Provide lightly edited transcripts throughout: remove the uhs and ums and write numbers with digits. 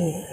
Oke.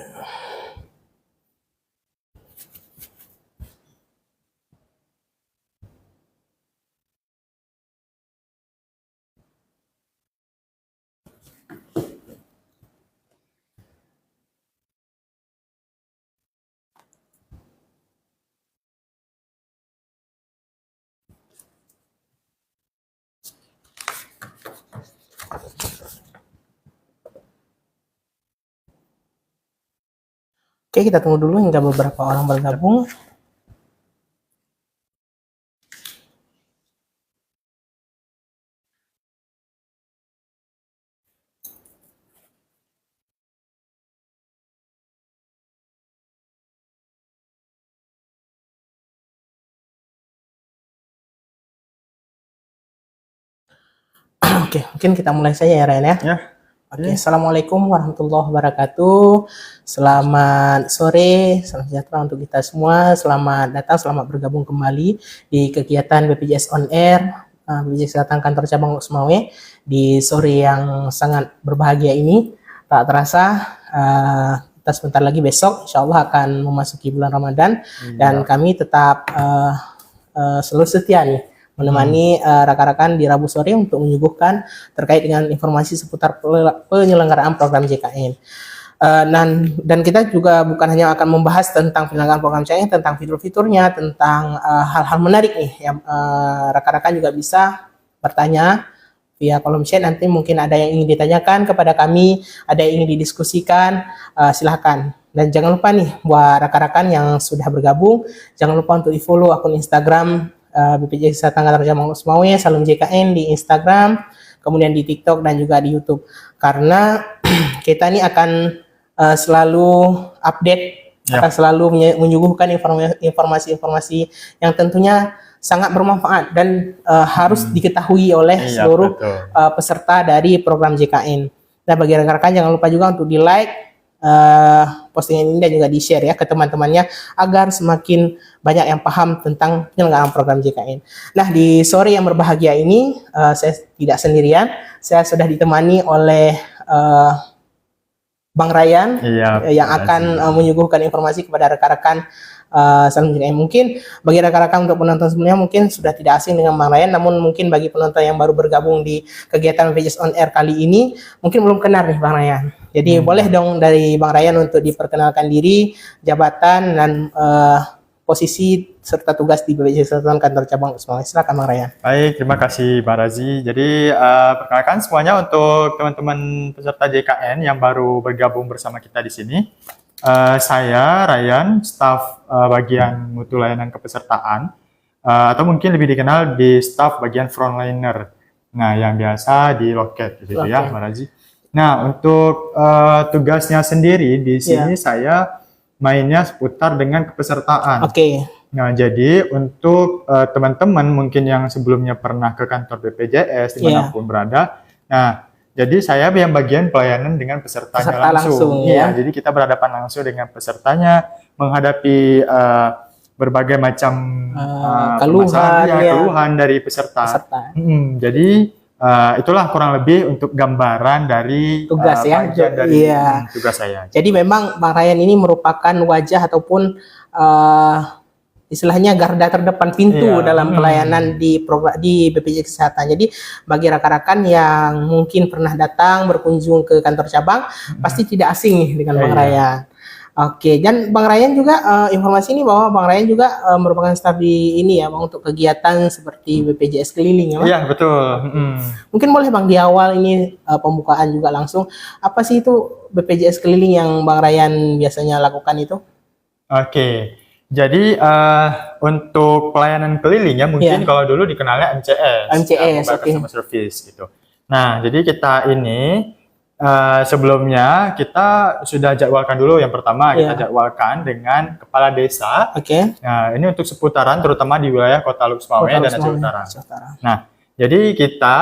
Oke, kita tunggu dulu hingga beberapa orang bergabung. Oke, mungkin kita mulai saja ya, Ryan ya. Ya. Oke, Assalamualaikum warahmatullahi wabarakatuh. Selamat sore, salam sejahtera untuk kita semua. Selamat datang, selamat bergabung kembali di kegiatan BPJS On Air, BPJS Kesehatan Kantor Cabang Lhokseumawe di sore yang sangat berbahagia ini. Tak terasa, kita sebentar lagi besok, insya Allah akan memasuki bulan Ramadan, dan kami tetap selalu setia nih menemani rekan-rekan di Rabu sore untuk menyuguhkan terkait dengan informasi seputar penyelenggaraan program JKN. Dan kita juga bukan hanya akan membahas tentang penyelenggaraan program JKN, tentang fitur-fiturnya, tentang hal-hal menarik nih yang rekan-rekan juga bisa bertanya via kolom chat. Nanti mungkin ada yang ingin ditanyakan kepada kami, ada yang ingin didiskusikan, silahkan. Dan jangan lupa nih buat rekan-rekan yang sudah bergabung, jangan lupa untuk di-follow akun Instagram BPJS Kesehatan Kantor Cabang Lhokseumawe, Salam JKN di Instagram, kemudian di TikTok dan juga di YouTube. Karena kita ini akan selalu update, akan selalu menyuguhkan informasi-informasi yang tentunya sangat bermanfaat dan harus diketahui oleh seluruh peserta dari program JKN. Nah, bagi rekan-rekan jangan lupa juga untuk di-like postingan ini dan juga di-share ya ke teman-temannya agar semakin banyak yang paham tentang penyelenggaraan program JKN. Nah, di sore yang berbahagia ini saya tidak sendirian, saya sudah ditemani oleh Bang Ryan yang akan menyuguhkan informasi kepada rekan-rekan Salam JKN. Mungkin bagi rekan-rekan untuk penonton sebelumnya mungkin sudah tidak asing dengan Bang Ryan, namun mungkin bagi penonton yang baru bergabung di kegiatan BPJS On Air kali ini mungkin belum kenal nih Bang Ryan. Jadi boleh dong dari Bang Ryan untuk diperkenalkan diri, jabatan dan posisi serta tugas di BPJS Kesehatan Kantor Cabang Lhokseumawe. Silakan Bang Ryan. Baik, terima kasih Mbak Razi. Jadi perkenalkan semuanya untuk teman-teman peserta JKN yang baru bergabung bersama kita di sini. Saya Ryan, staf bagian mutu layanan kepesertaan, atau mungkin lebih dikenal di staf bagian frontliner. Nah, yang biasa di loket gitu ya, Mbak Razi. Nah, untuk tugasnya sendiri di sini saya mainnya seputar dengan kepesertaan. Nah, jadi untuk teman-teman mungkin yang sebelumnya pernah ke kantor BPJS dimanapun berada, nah jadi saya yang bagian pelayanan dengan pesertanya langsung. Ya. Jadi kita berhadapan langsung dengan pesertanya, menghadapi berbagai macam keluhan dari peserta. Jadi itulah kurang lebih untuk gambaran dari tugas tugas saya. Jadi memang Bang Ryan ini merupakan wajah ataupun istilahnya garda terdepan pintu dalam pelayanan di BPJS Kesehatan. Jadi bagi rekan-rekan yang mungkin pernah datang berkunjung ke kantor cabang pasti tidak asing nih dengan Bang Ryan. Oke, dan Bang Ryan juga informasi ini bahwa Bang Ryan juga merupakan staf di ini ya Bang, untuk kegiatan seperti BPJS keliling ya Bang? Iya, betul. Mungkin boleh Bang di awal ini pembukaan juga langsung, apa sih itu BPJS keliling yang Bang Ryan biasanya lakukan itu? Oke. Jadi untuk pelayanan keliling ya mungkin kalau dulu dikenalnya MCS, Customer Service gitu. Nah, jadi kita ini sebelumnya kita sudah jadwalkan dulu. Yang pertama kita jadwalkan dengan kepala desa. Nah, ini untuk seputaran terutama di wilayah Kota Lhokseumawe dan Aceh Utara. Nah, jadi kita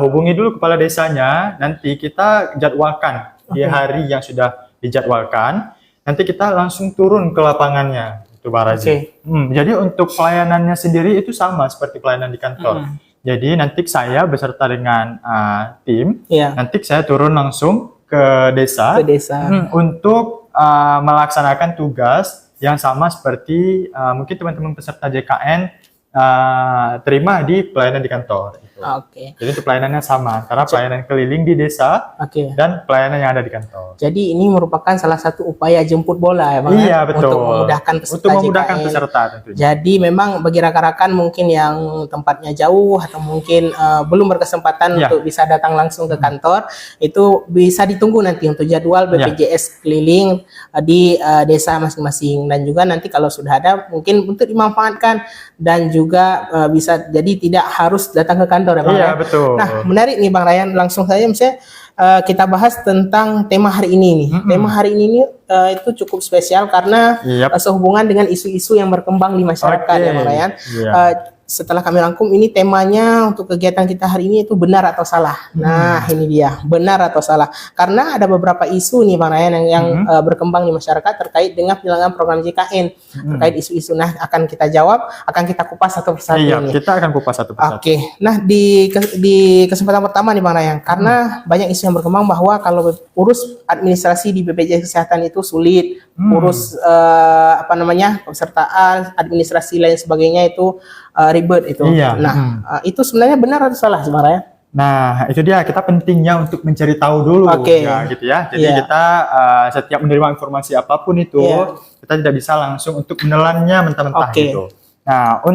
hubungi dulu kepala desanya, nanti kita jadwalkan di hari yang sudah dijadwalkan. Nanti kita langsung turun ke lapangannya, itu Pak Razi. Jadi untuk pelayanannya sendiri itu sama seperti pelayanan di kantor. Jadi nanti saya beserta dengan tim, nanti saya turun langsung ke desa, Ke desa. untuk melaksanakan tugas yang sama seperti mungkin teman-teman peserta JKN terima di pelayanan di kantor. Oke. Jadi itu pelayanannya sama antara pelayanan keliling di desa Oke. dan pelayanan yang ada di kantor. Jadi ini merupakan salah satu upaya jemput bola ya Bang, Iya, ya? betul. Untuk memudahkan peserta Untuk memudahkan JKN. peserta tentunya. Jadi memang bagi rekan-rekan mungkin yang tempatnya jauh atau mungkin belum berkesempatan Ya. untuk bisa datang langsung ke kantor, itu bisa ditunggu nanti untuk jadwal BPJS keliling di desa masing-masing, dan juga nanti kalau sudah ada mungkin untuk dimanfaatkan dan juga bisa jadi tidak harus datang ke kantor ya Bang. Iya, ya? betul. Nah, menarik nih Bang Ryan, langsung saja misalnya kita bahas tentang tema hari ini nih. Tema hari ini nih, itu cukup spesial karena sehubungan dengan isu-isu yang berkembang di masyarakat ya Bang Ryan. Iya. Setelah kami rangkum, ini temanya untuk kegiatan kita hari ini itu benar atau salah. Nah, ini dia, benar atau salah. Karena ada beberapa isu nih Bang Ryan yang berkembang di masyarakat terkait dengan penyelenggaraan program JKN, terkait isu-isu. Nah, akan kita jawab, akan kita kupas satu persatu Iya, nih. kita akan kupas satu persatu. Oke, nah di kesempatan pertama nih Bang Rayang, karena banyak isu yang berkembang bahwa kalau urus administrasi di BPJS Kesehatan itu sulit, urus pesertaan, administrasi lain sebagainya itu ribet itu. Iya. Nah, itu sebenarnya benar atau salah sebenarnya? Nah, itu dia, kita pentingnya untuk mencari tahu dulu, Oke. ya gitu ya. Jadi Iya. kita setiap menerima informasi apapun itu, Iya. kita tidak bisa langsung untuk menelannya mentah-mentah Oke. gitu. Nah,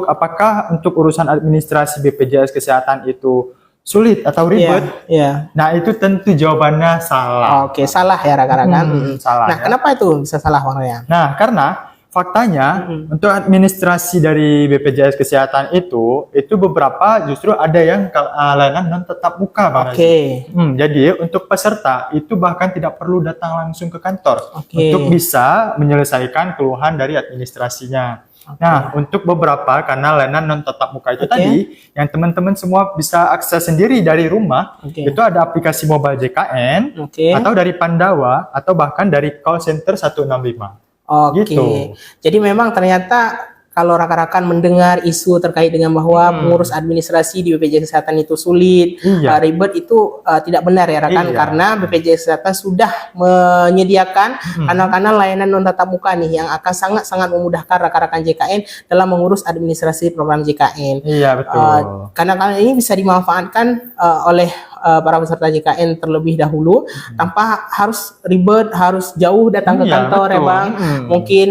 apakah untuk urusan administrasi BPJS Kesehatan itu sulit atau ribet? Iya. Nah, itu tentu jawabannya salah. Oke, salah ya rekan-rekan. Salah. Nah, Ya. kenapa itu bisa salah Bang Rayang? Nah, karena faktanya untuk administrasi dari BPJS Kesehatan itu beberapa justru ada yang layanan non tetap muka, Bang Oke. Razi. Jadi untuk peserta itu bahkan tidak perlu datang langsung ke kantor Oke. untuk bisa menyelesaikan keluhan dari administrasinya. Nah, untuk beberapa karena layanan non tatap muka itu Oke. tadi yang teman-teman semua bisa akses sendiri dari rumah, Oke. itu ada aplikasi mobile JKN Oke. atau dari Pandawa atau bahkan dari call center 165. Oke, Gitu. jadi memang ternyata kalau rekan-rekan mendengar isu terkait dengan bahwa pengurus administrasi di BPJS Kesehatan itu sulit, Iya. ribet, itu tidak benar ya rekan, Iya. karena BPJS Kesehatan sudah menyediakan kanal-kanal layanan non tatap muka nih yang akan sangat-sangat memudahkan rekan-rekan JKN dalam mengurus administrasi program JKN. Iya, betul. Kanal-kanal ini bisa dimanfaatkan oleh para peserta JKN terlebih dahulu tanpa harus ribet, harus jauh datang ke Iya, kantor ya betul. Bang. Mungkin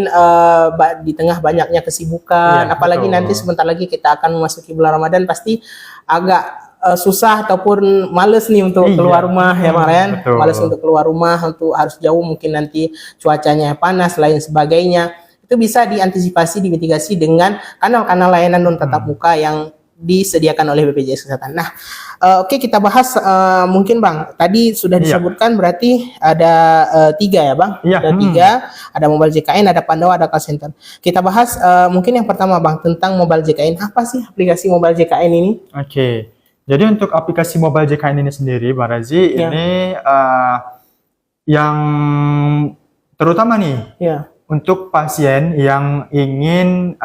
di tengah banyaknya kesibukan, Iya, apalagi betul. nanti sebentar lagi kita akan memasuki bulan Ramadan, pasti agak susah ataupun males nih untuk Iya. keluar rumah ya Bang Ryan. Betul. Males untuk keluar rumah, untuk harus jauh, mungkin nanti cuacanya panas lain sebagainya. Itu bisa diantisipasi, dimitigasi dengan kanal-kanal layanan non tatap muka yang disediakan oleh BPJS Kesehatan. Nah, oke, kita bahas mungkin Bang. Tadi sudah Iya. disebutkan berarti ada 3 ya Bang. Iya, Ada 3, ada mobile JKN, ada Pandawa, ada call center. Kita bahas mungkin yang pertama Bang tentang mobile JKN. Apa sih aplikasi mobile JKN ini? Oke. Jadi untuk aplikasi mobile JKN ini sendiri, Bang Razi, Ya. ini yang terutama nih Ya. untuk pasien yang ingin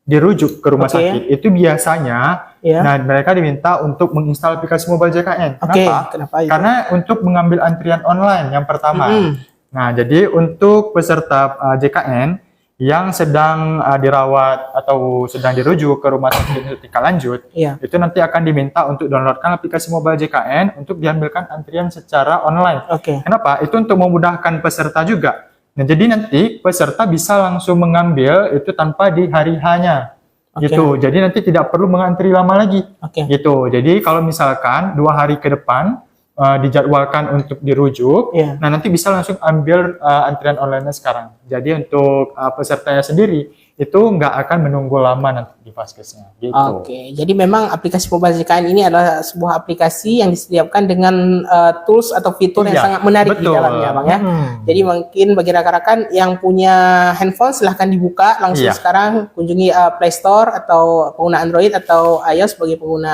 dirujuk ke rumah Oke. sakit, itu biasanya Ya. nah mereka diminta untuk menginstal aplikasi mobile JKN. Oke, Kenapa? kenapa itu? Karena untuk mengambil antrian online yang pertama. Nah, jadi untuk peserta JKN yang sedang dirawat atau sedang dirujuk ke rumah sakit tingkat lanjut, Iya. itu nanti akan diminta untuk downloadkan aplikasi mobile JKN untuk diambilkan antrian secara online. Oke. Kenapa? Itu untuk memudahkan peserta juga. Nah, jadi nanti peserta bisa langsung mengambil itu tanpa di hari hanya. Oke. Gitu. Jadi nanti tidak perlu mengantri lama lagi. Oke. Gitu. Jadi kalau misalkan 2 hari ke depan dijadwalkan untuk dirujuk, Iya. nah nanti bisa langsung ambil antrian online sekarang. Jadi untuk pesertanya sendiri itu nggak akan menunggu lama nanti di vaskesnya. Gitu. Oke, jadi memang aplikasi mobile JKN ini adalah sebuah aplikasi yang disediakan dengan tools atau fitur yang Iya, sangat menarik di betul. dalamnya, Bang ya. Jadi mungkin bagi rekan-rekan yang punya handphone silahkan dibuka langsung Iya. sekarang, kunjungi Play Store atau pengguna Android atau iOS bagi pengguna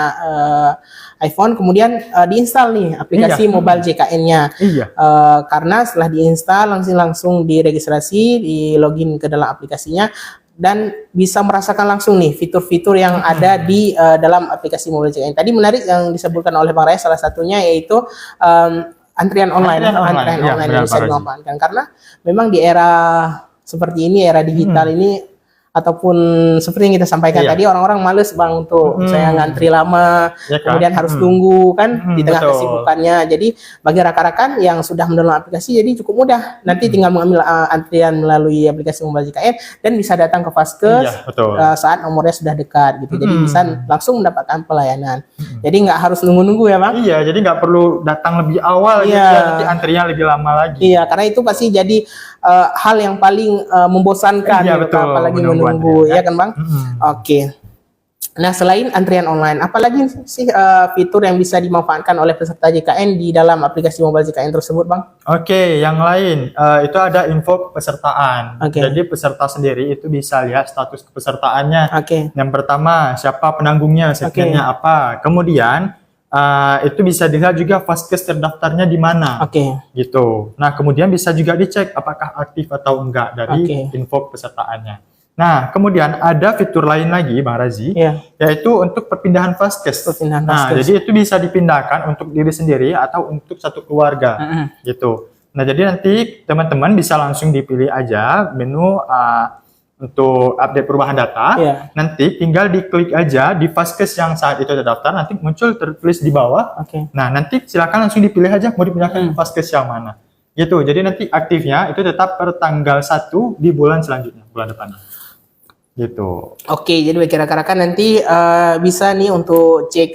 iPhone, kemudian diinstal nih aplikasi Iya. mobile JKN-nya. Iya. Karena setelah diinstal langsung diregistrasi, di login ke dalam aplikasinya, dan bisa merasakan langsung nih fitur-fitur yang ada di dalam aplikasi mobile JKN. Tadi menarik yang disebutkan oleh Bang Raya, salah satunya yaitu antrian online, Antrian online. Ya, online benar, yang bisa Pak Razi. dimanfaatkan karena memang di era seperti ini, era digital ini ataupun seperti yang kita sampaikan Iya. tadi, orang-orang males bang untuk saya ngantri lama, Ya kan? kemudian harus tunggu kan di tengah Betul. kesibukannya. Jadi bagi rekan-rekan yang sudah mendownload aplikasi, jadi cukup mudah. Nanti tinggal mengambil antrian melalui aplikasi Mobile JKN dan bisa datang ke Vaskes Iya, betul. saat nomornya sudah dekat gitu. Jadi bisa langsung mendapatkan pelayanan. Jadi nggak harus nunggu-nunggu ya bang. Iya, jadi nggak perlu datang lebih awal gitu Iya. ya, nanti antrinya lebih lama lagi. Iya, karena itu pasti jadi hal yang paling membosankan, Iya, gitu, betul. apalagi Menunggu menunggu, antrian, ya kan bang? Oke. Nah, selain antrian online, apalagi sih fitur yang bisa dimanfaatkan oleh peserta JKN di dalam aplikasi Mobile JKN tersebut, bang? Oke, yang lain itu ada info pesertaan. Oke. Jadi peserta sendiri itu bisa lihat status kepesertaannya. Oke. Yang pertama, siapa penanggungnya, segmennya apa. Kemudian itu bisa dilihat juga Vaskes terdaftarnya di mana. Oke. Gitu. Nah, kemudian bisa juga dicek apakah aktif atau enggak dari Oke. info pesertaannya. Nah, kemudian ada fitur lain lagi, Bang Razi, Iya. yaitu untuk perpindahan Vaskes. Perpindahan Nah, Vaskes. jadi itu bisa dipindahkan untuk diri sendiri atau untuk satu keluarga, gitu. Nah, jadi nanti teman-teman bisa langsung dipilih aja menu untuk update perubahan data. Iya. Nanti tinggal diklik aja di Vaskes yang saat itu terdaftar, nanti muncul tertulis di bawah. Oke. Nah, nanti silakan langsung dipilih aja mau dipindahkan ke Vaskes yang mana. Gitu. Jadi nanti aktifnya itu tetap per tanggal 1 di bulan selanjutnya, bulan depan. Gitu. Oke, jadi bagi rekan-rekan nanti bisa nih untuk cek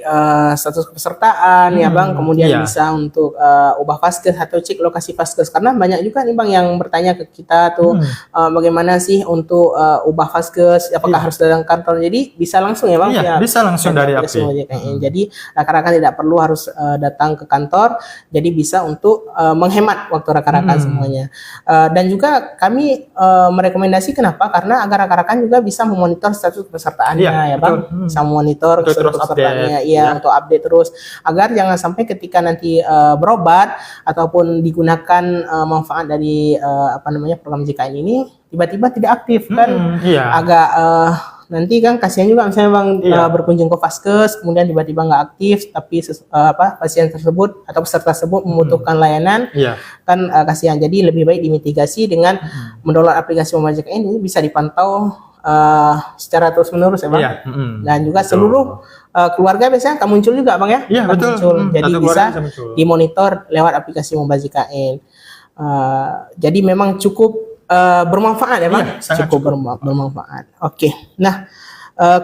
status kepesertaan ya bang, kemudian iya. bisa untuk ubah Vaskes atau cek lokasi Vaskes, karena banyak juga nih bang yang bertanya ke kita tuh bagaimana sih untuk ubah Vaskes, apakah harus datang kantor, jadi bisa langsung ya bang? Iya, Ya, bisa langsung dari aplikasi HP. Mobile JKN. Jadi rekan-rekan tidak perlu harus datang ke kantor, jadi bisa untuk menghemat waktu rekan-rekan semuanya. Dan juga kami merekomendasi kenapa? Karena agar rekan-rekan juga bisa memonitor status kepesertaannya Iya, ya bang, betul. bisa memonitor Untuk status terus kepesertaannya, update, iya, ya. untuk update terus, agar jangan sampai ketika nanti berobat ataupun digunakan manfaat dari program JKN ini tiba-tiba tidak aktif kan, Iya. agak nanti kan kasihan juga misalnya bang Iya. berkunjung ke Vaskes kemudian tiba-tiba nggak aktif, tapi pasien tersebut atau peserta tersebut membutuhkan layanan, Iya. kan kasihan. Jadi lebih baik dimitigasi dengan mendownload aplikasi Mobile JKN, ini bisa dipantau secara terus-menerus ya bang. Iya. Dan juga Betul. seluruh keluarga biasanya akan muncul juga bang ya. Iya, Akan betul. muncul. Jadi Satu bisa keluarga bisa muncul. dimonitor lewat aplikasi Mobile JKN. Jadi memang cukup bermanfaat ya bang. Iya, sangat cukup bermanfaat. Oke. Nah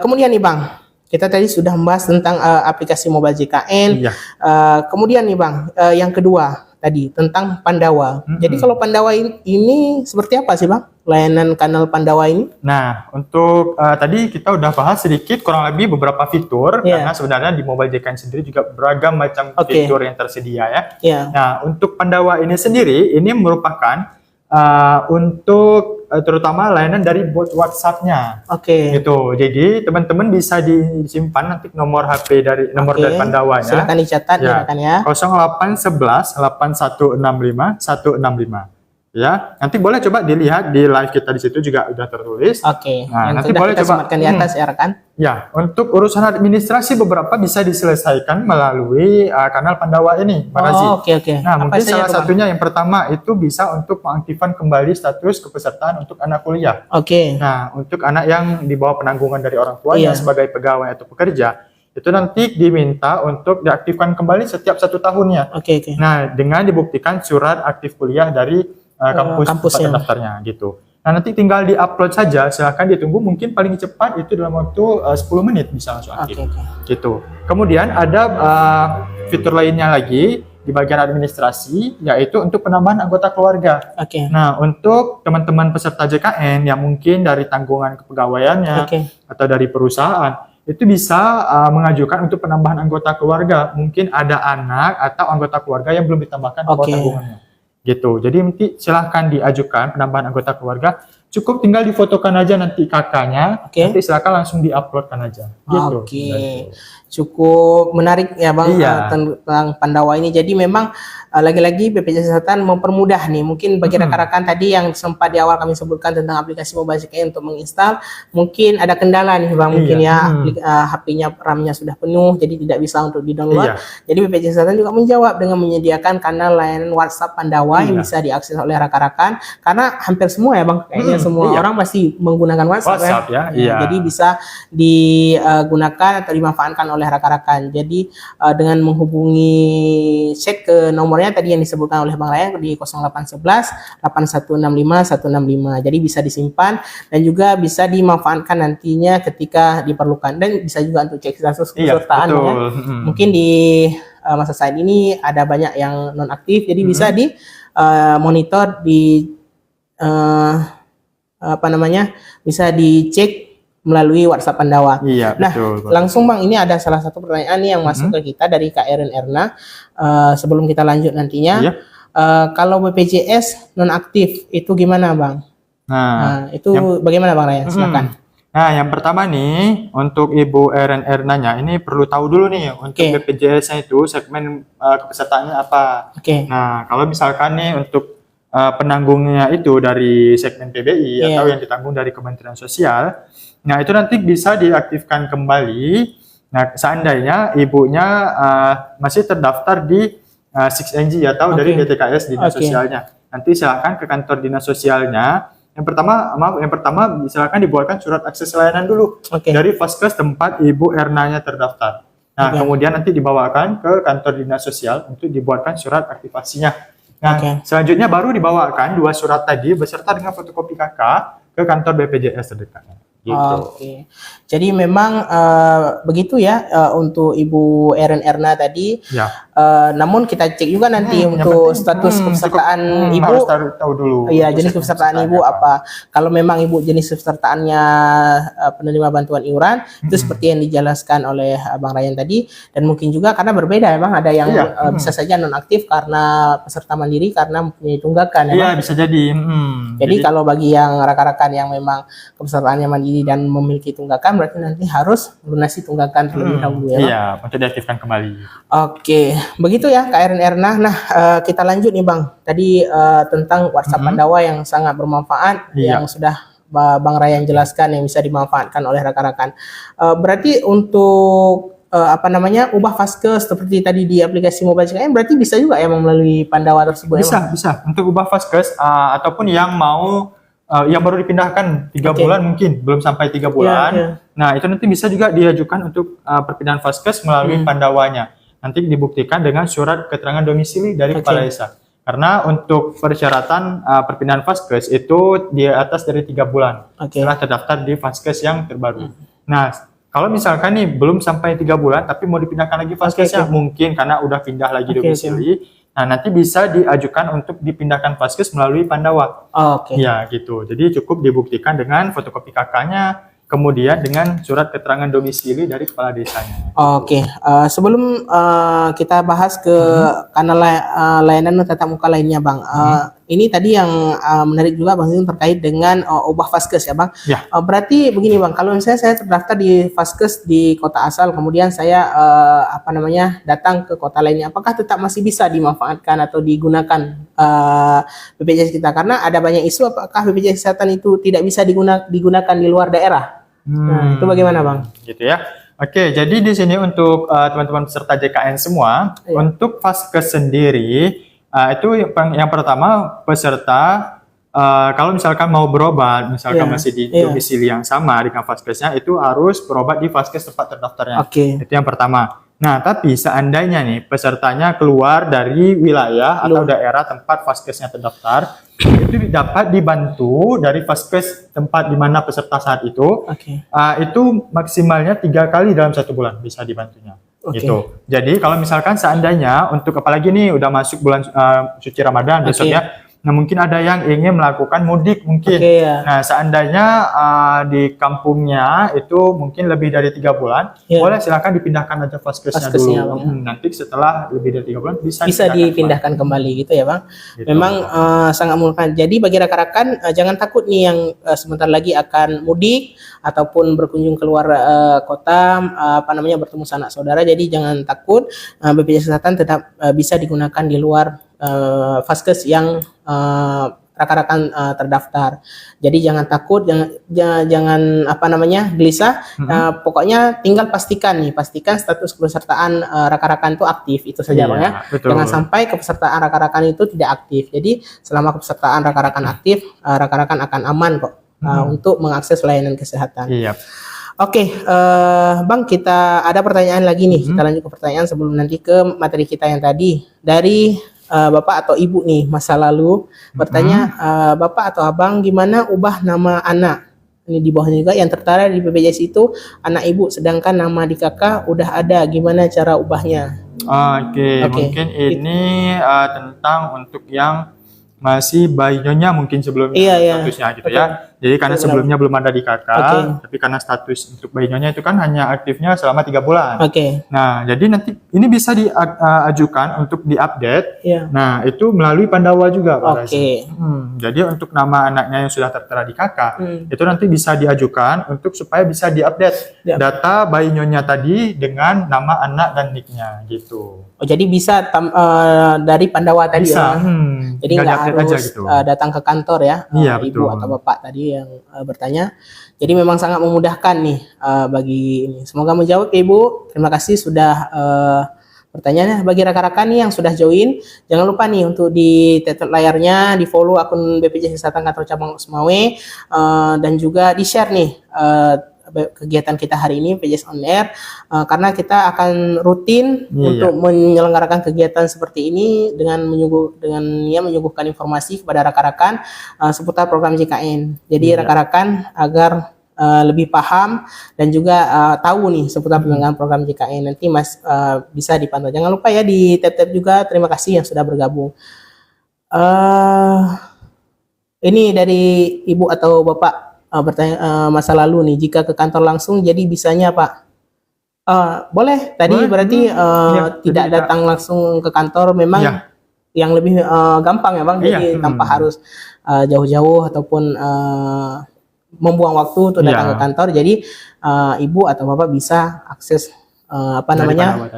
kemudian nih bang, kita tadi sudah membahas tentang aplikasi Mobile JKN. Iya. Kemudian nih bang, yang kedua tadi tentang Pandawa. Jadi kalau Pandawa ini seperti apa sih bang? Layanan kanal Pandawa ini? Nah, untuk tadi kita udah bahas sedikit kurang lebih beberapa fitur, Iya. karena sebenarnya di Mobile JKN sendiri juga beragam macam Oke. fitur yang tersedia ya. Ya. Nah, untuk Pandawa ini sendiri, ini merupakan untuk terutama layanan dari bot WhatsApp-nya. Oke. Gitu. Jadi teman-teman bisa disimpan nanti nomor HP dari nomor Oke. dari Pandawanya. Silakan dicatat ya rekan ya. 0811 8165 165. Ya, nanti boleh coba dilihat di live kita di situ juga udah tertulis. Oke. Nah, Yang nanti sudah boleh kita coba. sematkan di atas ya rekan. Ya, untuk urusan administrasi beberapa bisa diselesaikan melalui kanal Pandawa ini, Pak Razi. Oh, oke. Nah, Apa mungkin saja salah tuh, Bang? satunya yang pertama itu bisa untuk mengaktifkan kembali status kepesertaan untuk anak kuliah. Oke. Nah, untuk anak yang di bawah penanggungan dari orang tuanya Iya. sebagai pegawai atau pekerja, itu nanti diminta untuk diaktifkan kembali setiap 1 tahunnya. Oke. Nah, dengan dibuktikan surat aktif kuliah dari kampus kampusnya. tempat daftarnya gitu. Nah, nanti tinggal di-upload saja, silahkan ditunggu, mungkin paling cepat itu dalam waktu 10 menit bisa langsung aktif. Oke. Gitu. Kemudian ada fitur lainnya lagi di bagian administrasi, yaitu untuk penambahan anggota keluarga. Oke. Nah, untuk teman-teman peserta JKN yang mungkin dari tanggungan kepegawaiannya Oke. atau dari perusahaan, itu bisa mengajukan untuk penambahan anggota keluarga. Mungkin ada anak atau anggota keluarga yang belum ditambahkan ke bawah Oke. tanggungannya. Gitu. Jadi nanti silahkan diajukan penambahan anggota keluarga cukup tinggal difotokan aja nanti kakaknya, Oke. nanti silakan langsung diuploadkan aja. Gitu. Oke, cukup menarik ya Bang Iya. tentang Pandawa ini. Jadi memang lagi-lagi BPJS Kesehatan mempermudah nih. Mungkin bagi rekan-rekan tadi yang sempat di awal kami sebutkan tentang aplikasi mobile JKN untuk menginstal, mungkin ada kendala nih Bang. Mungkin ya HP-nya RAM-nya sudah penuh, jadi tidak bisa untuk di-download. Iya. Jadi BPJS Kesehatan juga menjawab dengan menyediakan kanal layanan WhatsApp Pandawa yang bisa diakses oleh rekan-rekan. Karena hampir semua ya Bang, kayaknya semua orang pasti menggunakan WhatsApp ya. Iya. Jadi bisa digunakan atau dimanfaatkan oleh rekan-rekan. Jadi dengan menghubungi cek ke nomornya tadi yang disebutkan oleh Bang Ryan di 0811 8165 165. Jadi bisa disimpan dan juga bisa dimanfaatkan nantinya ketika diperlukan, dan bisa juga untuk cek status kepesertaan ya. Mungkin di masa saat ini ada banyak yang nonaktif, jadi bisa di monitor di bisa dicek melalui WhatsApp Pandawa. Iya, nah, betul. Langsung Bang, ini ada salah satu pertanyaan nih yang masuk ke kita dari Kak Erin Erna. Sebelum kita lanjut nantinya, kalau BPJS nonaktif itu gimana Bang? Nah, itu bagaimana Bang Ryan? Silakan. Nah, yang pertama nih untuk Ibu Erin Ernanya ini perlu tahu dulu nih untuk BPJS-nya itu segmen kepesertaannya apa. Nah, kalau misalkan nih untuk penanggungnya itu dari segmen PBI atau yang ditanggung dari Kementerian Sosial, nah itu nanti bisa diaktifkan kembali. Nah, seandainya ibunya masih terdaftar di 6NG atau dari DTKS dinas sosialnya, nanti silakan ke kantor dinas sosialnya. Yang pertama silakan dibuatkan surat akses layanan dulu dari Vaskes tempat Ibu Ernanya terdaftar. Nah, kemudian nanti dibawakan ke kantor dinas sosial untuk dibuatkan surat aktivasinya. Nah, selanjutnya baru dibawakan 2 surat tadi beserta dengan fotokopi KK ke kantor BPJS terdekatnya. Gitu. Jadi memang begitu ya untuk Ibu Erin Erna tadi. Namun kita cek juga nanti untuk status kepesertaan Ibu. Harus tahu dulu. Iya, jenis kepesertaan Ibu apa. Kalau memang Ibu jenis kepesertaannya penerima bantuan iuran, itu seperti yang dijelaskan oleh Bang Ryan tadi. Dan mungkin juga karena berbeda memang ada yang bisa saja nonaktif karena peserta mandiri karena mempunyai tunggakan. Iya, bisa jadi. Jadi kalau bagi yang rekan-rekan yang memang kepesertaannya mandiri dan memiliki tunggakan, berarti nanti harus melunasi tunggakan terlebih dahulu ya. Iya, untuk diaktifkan kembali. Oke, begitu ya Kak Erin Erna. Nah, kita lanjut nih Bang. Tadi tentang WhatsApp Pandawa yang sangat bermanfaat, yang sudah Bang Ryan jelaskan yang bisa dimanfaatkan oleh rekan-rekan. Berarti untuk ubah Vaskes seperti tadi di aplikasi mobile JKN, berarti bisa juga ya melalui Pandawa tersebut? Bisa. Untuk ubah Vaskes ataupun yang mau yang baru dipindahkan 3 bulan mungkin belum sampai 3 bulan. Nah, itu nanti bisa juga diajukan untuk perpindahan Vaskes melalui Pandawanya. Nanti dibuktikan dengan surat keterangan domisili dari kepala desa. Karena untuk persyaratan perpindahan Vaskes itu di atas dari 3 bulan setelah terdaftar di Vaskes yang terbaru. Nah, kalau misalkan nih belum sampai 3 bulan tapi mau dipindahkan lagi Vaskesnya, mungkin karena udah pindah lagi domisili. Nah, nanti bisa diajukan untuk dipindahkan Vaskes melalui Pandawa. Ya, gitu. Jadi cukup dibuktikan dengan fotokopi KK-nya, kemudian dengan surat keterangan domisili dari kepala desanya. Sebelum kita bahas ke kanal layanan tatap muka lainnya Bang, ini tadi yang menarik juga Bang Zin terkait dengan ubah Vaskes ya Bang. Berarti begini Bang, kalau misalnya saya terdaftar di Vaskes di kota asal, kemudian saya datang ke kota lainnya, apakah tetap masih bisa dimanfaatkan atau digunakan BPJS kita? Karena ada banyak isu apakah BPJS Kesehatan itu tidak bisa digunakan di luar daerah. Nah, itu bagaimana Bang? Gitu ya. Oke, jadi di sini untuk teman-teman peserta JKN semua, untuk Vaskes sendiri itu yang pertama peserta kalau misalkan mau berobat, misalkan masih di domisili yang sama dengan Vaskesnya, itu harus berobat di Vaskes tempat terdaftarnya. Itu yang pertama. Nah, tapi seandainya nih pesertanya keluar dari wilayah atau daerah tempat Vaskesnya terdaftar, itu dapat dibantu dari Vaskes tempat di mana peserta saat itu. Itu maksimalnya 3 kali dalam 1 bulan bisa dibantunya. Gitu. Jadi kalau misalkan seandainya untuk apalagi nih udah masuk bulan suci Ramadan besoknya, Nah, mungkin ada yang ingin melakukan mudik mungkin. Oke, ya. Nah, seandainya di kampungnya itu mungkin lebih dari 3 bulan, Ya. boleh silakan dipindahkan aja vaskesnya dulu. Vaskesnya, Bang, ya. Nanti setelah lebih dari 3 bulan bisa dipindahkan kembali gitu ya Bang. Gitu. Memang sangat memudahkan. Jadi bagi rekan-rekan jangan takut nih yang sebentar lagi akan mudik ataupun berkunjung keluar kota, bertemu sanak saudara. Jadi jangan takut, BPJS Kesehatan tetap bisa digunakan di luar vaskes yang rekan-rekan terdaftar. Jadi jangan takut, jangan gelisah. Pokoknya tinggal pastikan status kepesertaan rekan-rekan itu aktif, itu saja Bang ya. Betul. Jangan sampai kepesertaan rekan-rekan itu tidak aktif. Jadi selama kepesertaan rekan-rekan aktif, rekan-rekan akan aman kok untuk mengakses layanan kesehatan. Iya. Oke, Bang, kita ada pertanyaan lagi nih. Kita lanjut ke pertanyaan sebelum nanti ke materi kita yang tadi. Dari Bapak atau Ibu nih, masa lalu bertanya, Bapak atau Abang, gimana ubah nama anak? Ini di bawahnya juga yang tertera di BPJS itu anak Ibu, sedangkan nama di kakak udah ada. Gimana cara ubahnya? Oke, mungkin ini tentang untuk yang masih bayi nyonya mungkin sebelumnya statusnya gitu ya. Jadi karena sebelumnya belum ada di kakak, tapi karena status untuk bayi nyonya itu kan hanya aktifnya selama 3 bulan. Nah, jadi nanti ini bisa diajukan untuk diupdate. Nah, itu melalui Pandawa juga, Pak Razi. Jadi untuk nama anaknya yang sudah tertera di kakak, itu nanti bisa diajukan untuk supaya bisa diupdate data bayi nyonya tadi dengan nama anak dan nicknya gitu. Oh, jadi bisa dari Pandawa tadi bisa. ya? Jadi nggak harus gitu. Datang ke kantor ya, Ibu atau Bapak tadi yang bertanya. Jadi memang sangat memudahkan nih bagi ini. Semoga menjawab Ibu. Terima kasih sudah pertanyaannya. Bagi rekan-rekan nih yang sudah join, jangan lupa nih untuk di tap layarnya, di follow akun BPJS Kesehatan Kantor Cabang Semawe, dan juga di share nih kegiatan kita hari ini BPJS On Air, karena kita akan rutin untuk menyelenggarakan kegiatan seperti ini dengan menyuguhkan informasi kepada rekan-rekan seputar program JKN. Jadi rekan-rekan agar lebih paham dan juga tahu nih seputar penyelenggaraan program JKN, nanti bisa dipantau. Jangan lupa ya di tab-tab juga. Terima kasih yang sudah bergabung. Ini dari Ibu atau Bapak bertanya masa lalu nih, jika ke kantor langsung jadi bisanya Pak? Boleh. Tadi berarti tidak datang langsung ke kantor, memang yang lebih gampang ya Bang. Jadi tanpa harus jauh-jauh ataupun membuang waktu untuk datang ke kantor. Jadi Ibu atau Bapak bisa akses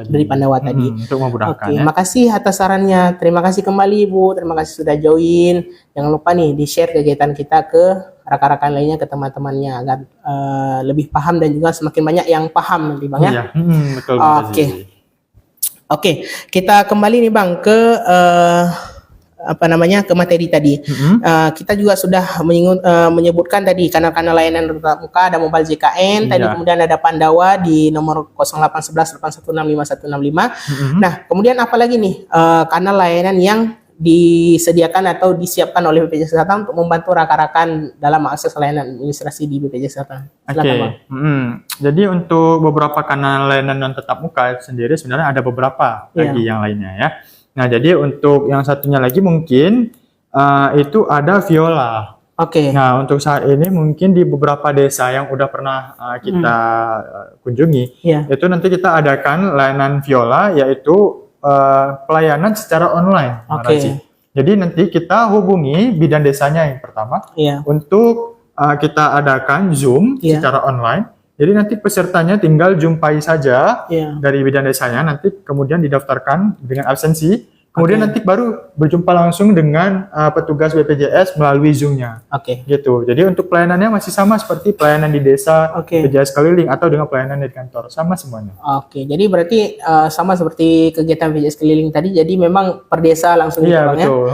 dari Pandawa tadi. Untuk memudahkan. Oke, makasih atas sarannya. Terima kasih kembali Ibu. Terima kasih sudah join. Jangan lupa nih di-share kegiatan kita ke rekan-rekan lainnya, ke teman-temannya, agar lebih paham dan juga semakin banyak yang paham nanti Bang ya. Betul. Oke, kita kembali nih Bang ke ke materi tadi. Kita juga sudah menyebutkan tadi kanal-kanal layanan tatap muka, ada mobile JKN, tadi kemudian ada Pandawa di nomor 0811 816 5165. Nah, kemudian apa lagi nih kanal layanan yang disediakan atau disiapkan oleh BPJS Kesehatan untuk membantu rekan-rekan dalam akses layanan administrasi di BPJS Kesehatan? Jadi untuk beberapa kanal layanan non tatap muka sendiri sebenarnya ada beberapa lagi yang lainnya ya. Nah, jadi untuk yang satunya lagi mungkin itu ada Viola. Nah, untuk saat ini mungkin di beberapa desa yang udah pernah kita kunjungi, itu nanti kita adakan layanan Viola, yaitu pelayanan secara online. Jadi nanti kita hubungi bidan desanya yang pertama untuk kita adakan Zoom secara online. Jadi nanti pesertanya tinggal jumpai saja dari bidan desanya, nanti kemudian didaftarkan dengan absensi, kemudian nanti baru berjumpa langsung dengan petugas BPJS melalui Zoom-nya. Gitu. Jadi untuk pelayanannya masih sama seperti pelayanan di desa, BPJS keliling atau dengan pelayanan di kantor, sama semuanya. Jadi berarti sama seperti kegiatan BPJS keliling tadi, jadi memang per desa langsung gitu Bang betul.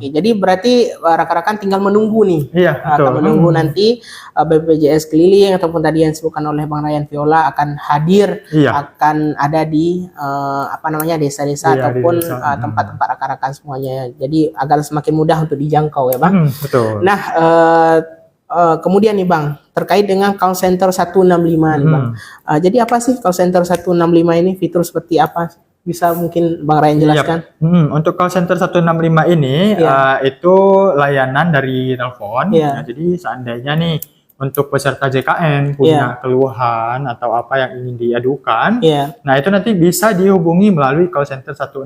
ya. Jadi berarti rekan-rekan tinggal menunggu nih. Betul. Menunggu nanti BPJS keliling ataupun tadi yang disebutkan oleh Bang Ryan Viola akan hadir, akan ada di desa-desa ataupun tempat-tempat rekan-rekan semuanya. Jadi agar semakin mudah untuk dijangkau ya Bang. Betul. Nah, kemudian nih Bang, terkait dengan call center 165 nih Bang. Jadi apa sih call center 165 ini? Fitur seperti apa? Bisa mungkin Bang Ryan jelaskan? Untuk call center 165 ini itu layanan dari telepon. Iya. Nah, jadi seandainya nih untuk peserta JKN punya keluhan atau apa yang ingin diadukan, nah itu nanti bisa dihubungi melalui call center 165.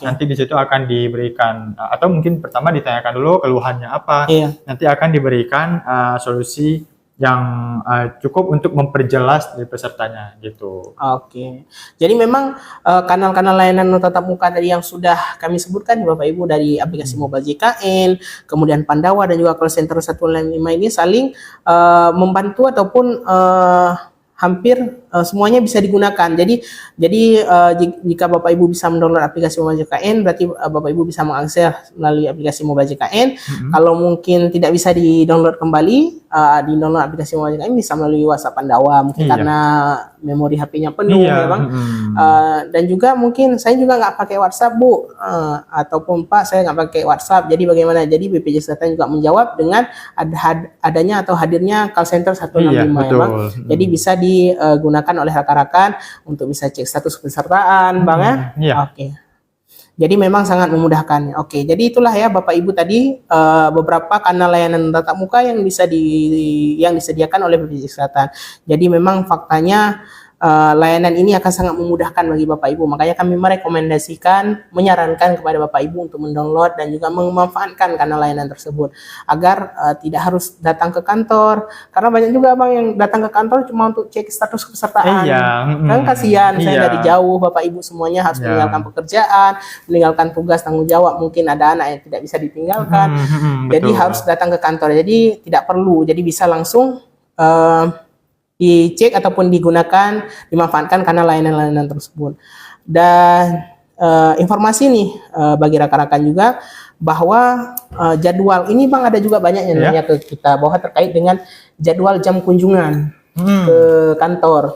Nanti di situ akan diberikan atau mungkin pertama ditanyakan dulu keluhannya apa. Nanti akan diberikan solusi yang cukup untuk memperjelas dari pesertanya gitu. Jadi memang kanal-kanal layanan tatap muka dari yang sudah kami sebutkan Bapak Ibu, dari aplikasi mobile JKN, kemudian Pandawa dan juga call center 165 ini saling membantu ataupun hampir semuanya bisa digunakan. Jadi jika Bapak Ibu bisa mendownload aplikasi mobile JKN, berarti Bapak Ibu bisa mengakses melalui aplikasi mobile JKN. Kalau mungkin tidak bisa di-download kembali, di-download aplikasi mobile JKN bisa melalui WhatsApp Pandawa, mungkin karena memori HP-nya penuh, ya Bang. Dan juga mungkin saya juga nggak pakai WhatsApp, Bu, ataupun Pak saya nggak pakai WhatsApp. Jadi bagaimana? Jadi BPJS Kesehatan juga menjawab dengan adanya atau hadirnya call center 165, ya Bang. Jadi bisa digunakan oleh rekan-rekan untuk bisa cek status kepesertaan, Bang, ya. Jadi memang sangat memudahkan. Jadi itulah ya Bapak Ibu tadi beberapa kanal layanan tatap muka yang disediakan oleh BPJS Kesehatan. Jadi memang faktanya layanan ini akan sangat memudahkan bagi Bapak Ibu. Makanya kami merekomendasikan, menyarankan kepada Bapak Ibu untuk mendownload dan juga memanfaatkan kanal layanan tersebut agar tidak harus datang ke kantor. Karena banyak juga Bang yang datang ke kantor cuma untuk cek status kepesertaan. Kan kasihan, saya dari jauh, Bapak Ibu semuanya harus meninggalkan pekerjaan, meninggalkan tugas tanggung jawab. Mungkin ada anak yang tidak bisa ditinggalkan. Jadi harus datang ke kantor. Jadi tidak perlu. Jadi bisa langsung dicek ataupun digunakan, dimanfaatkan karena layanan-layanan tersebut. Dan informasi nih bagi rekan-rekan juga bahwa jadwal ini Bang ada juga banyak yang nanya ke kita bahwa terkait dengan jadwal jam kunjungan ke kantor.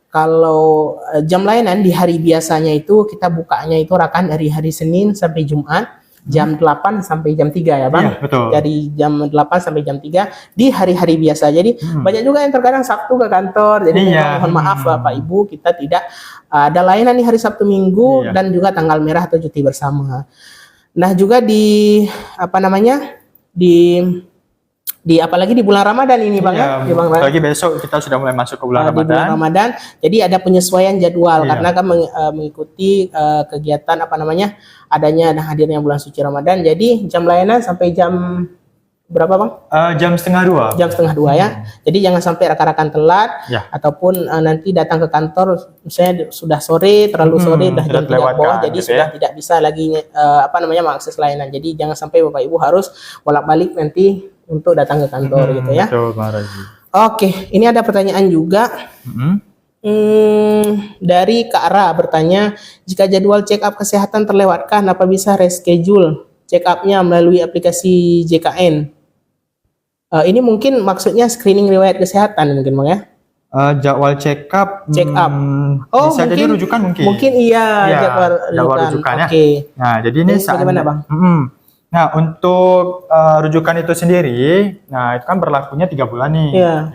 Kalau jam layanan di hari biasanya itu kita bukanya itu rekan dari hari Senin sampai Jumat jam 8 sampai jam 3 ya Bang. Dari jam 8 sampai jam 3 di hari-hari biasa. Jadi banyak juga yang terkadang Sabtu ke kantor. Jadi mohon maaf Bapak Ibu, kita tidak ada layanan di hari Sabtu Minggu dan juga tanggal merah atau cuti bersama. Nah, juga di apalagi di bulan Ramadan ini Bang ya. Apalagi besok kita sudah mulai masuk ke bulan Ramadan. Di bulan Ramadan, jadi ada penyesuaian jadwal karena kan mengikuti kegiatan adanya dan hadirnya bulan suci Ramadan. Jadi jam layanan sampai jam berapa Bang? Jam setengah 2. Jam setengah 2 ya. Jadi jangan sampai rekan-rekan telat ataupun nanti datang ke kantor misalnya sudah sore, terlalu sore, udah jam 3 bawah, jadi sudah tidak bisa lagi mengakses layanan. Jadi jangan sampai Bapak Ibu harus bolak-balik nanti untuk datang ke kantor gitu ya. Betul, Bang Razi. Ini ada pertanyaan juga. Dari Kak Ra bertanya, jika jadwal check up kesehatan terlewatkan, apa bisa reschedule check up-nya melalui aplikasi JKN? Ini mungkin maksudnya screening riwayat kesehatan mungkin Bang ya? Jadwal check up bisa mungkin, jadi rujukan mungkin jadwal rujukannya. Nah, jadi ini bagaimana Bang? Nah, untuk rujukan itu sendiri, nah itu kan berlakunya 3 bulan nih.